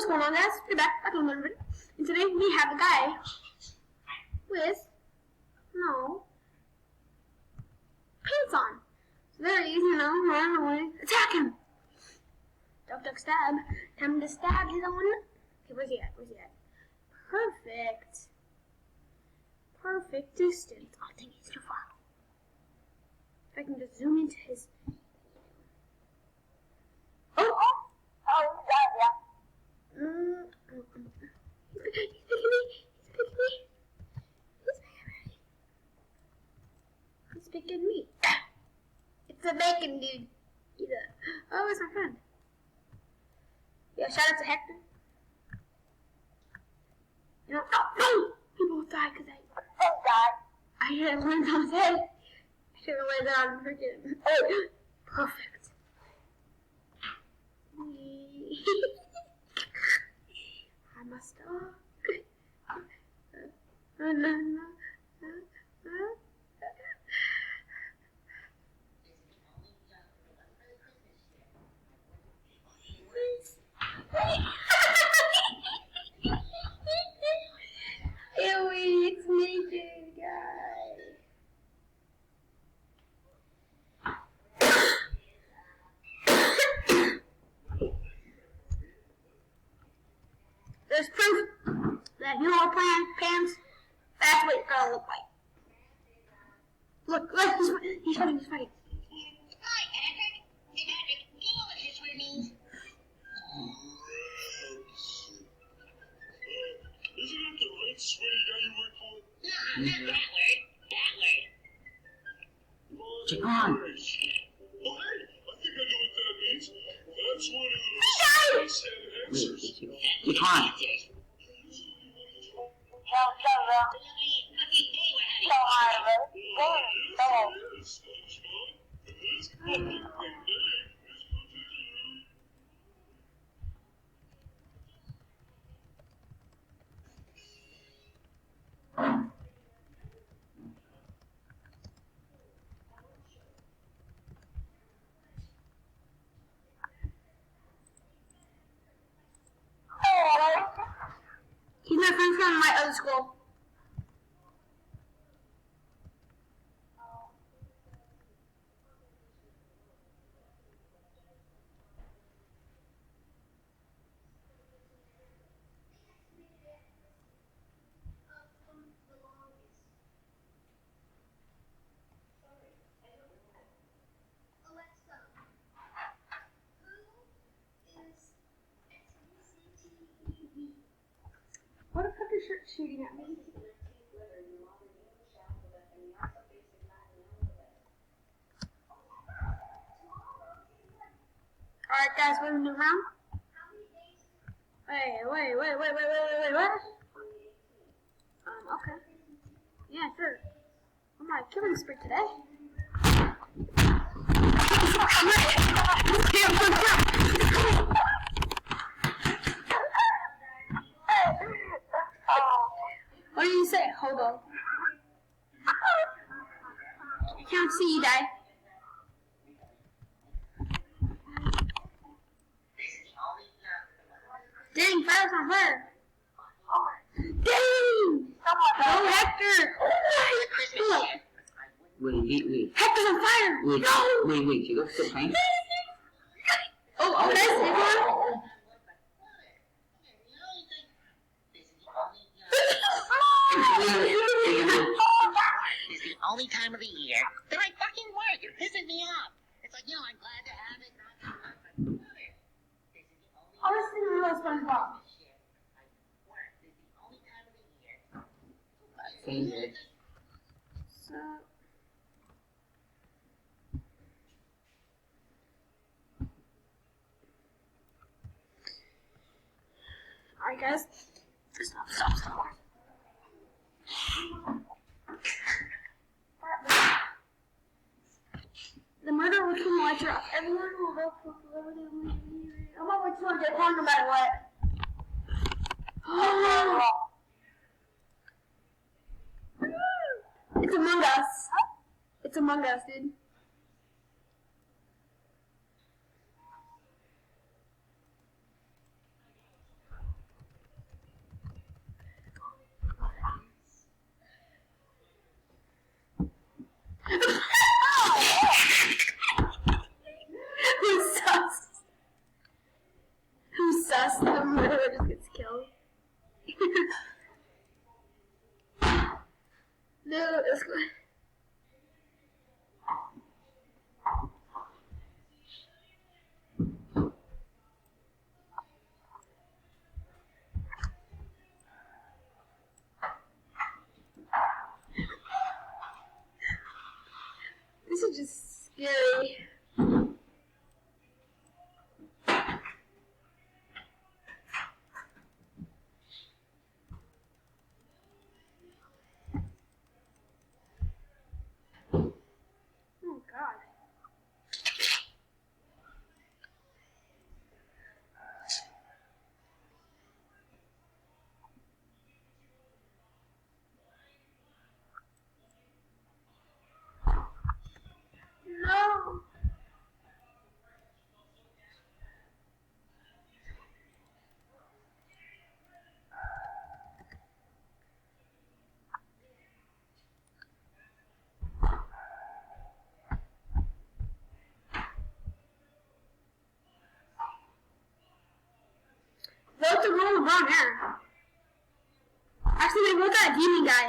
going on, guys? We're back to another video. And today we have a guy with no pants on. So there he is, run away. Attack him! Duck, duck, stab. Time to stab his own. Okay, where's he at? Perfect. Perfect distance. Oh, dang, he's too far. If I can just zoom into his. He's picking me. It's a bacon dude. Oh, it's my friend. Yeah, shout out to Hector. No, people die because I hit him right on his head. I should have landed on freaking. Oh, perfect. I'm a star. Ew, it's naked, guy. There's proof that you are playing pants. That's what it's gonna look like. Look, he's fighting. Hi, Patrick. Hey, Patrick, do you know what this word means? Isn't it the red sweaty guy you work for? No, not that word. That word. Chicken. Oh, hey, I think I know what that means. That's one of those head answers. Chicken. He's my friend from my other school. What a fucking shirt shooting at me. Alright guys, we're in the round. Wait, what? Okay. Yeah, sure. I'm on a killing spree today. What do you say? Hold on. I can't see you die. Dang, fire's on fire. Dang! Oh, Hector! Look. Wait. Hector's on fire! Wait, No! wait, you look so fine. Oh, that's it, one. It's the only time of the year that I fucking work. It pisses me off. It's like, I'm glad to have it. I was thinking about SpongeBob. Same here. So... Alright guys. Stop. The murder will kill the lights off. Everyone will go for I'm always going to get home no matter what. It's Among Us. It's Among Us, dude. thus the murderer just gets killed. No, it's good. This is just scary. Oh God. No. Vote the rule of wrong air. Actually, they vote that demon guy.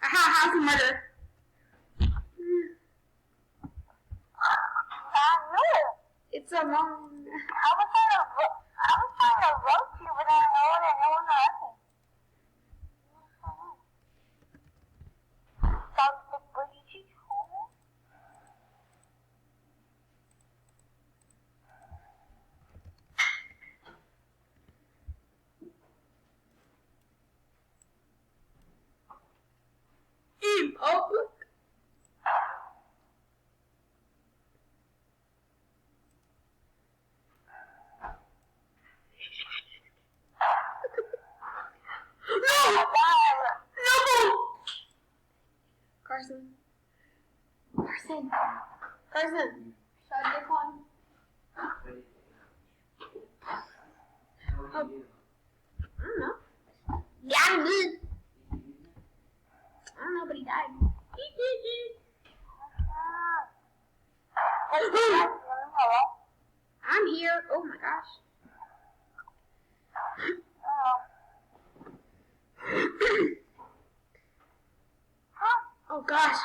Aha, how's the murder? It's a long. I was trying to roast you, but I don't know. Sounds like booty cheek. In public. No! No! Carson. Carson. Carson. Shut your phone. Oh. I don't know. Yeah, me. I don't know, but he died. I'm here. Oh my gosh. Oh gosh.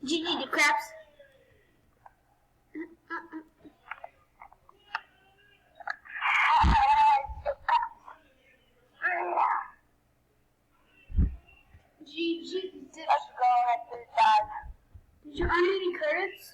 GG the craps. GG. Did you earn any credits?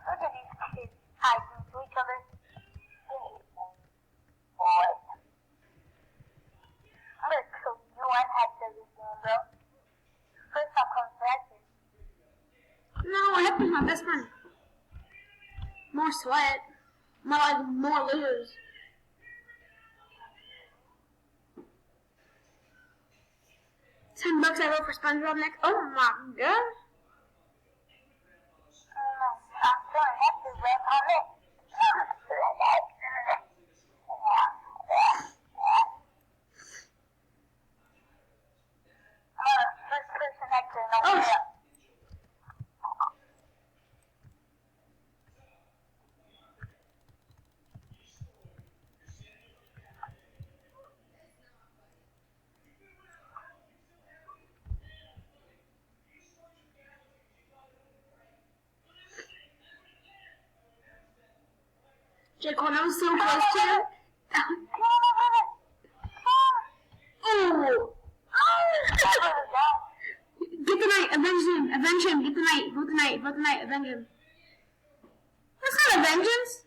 Look at these kids hiding to each other. Boy. I'm gonna kill you and Hector this game, bro. First time comes back. No, what happened on this one? More sweat. More lose. $10 I wrote for SpongeBob next. Oh my god. I'm throwing Hector back on it. First person Hector, no Oh, way up. J. Cole, that was so close to him. Oh! Get the knight, avenge him, get the knight, vote the knight, avenge him. That's not a vengeance.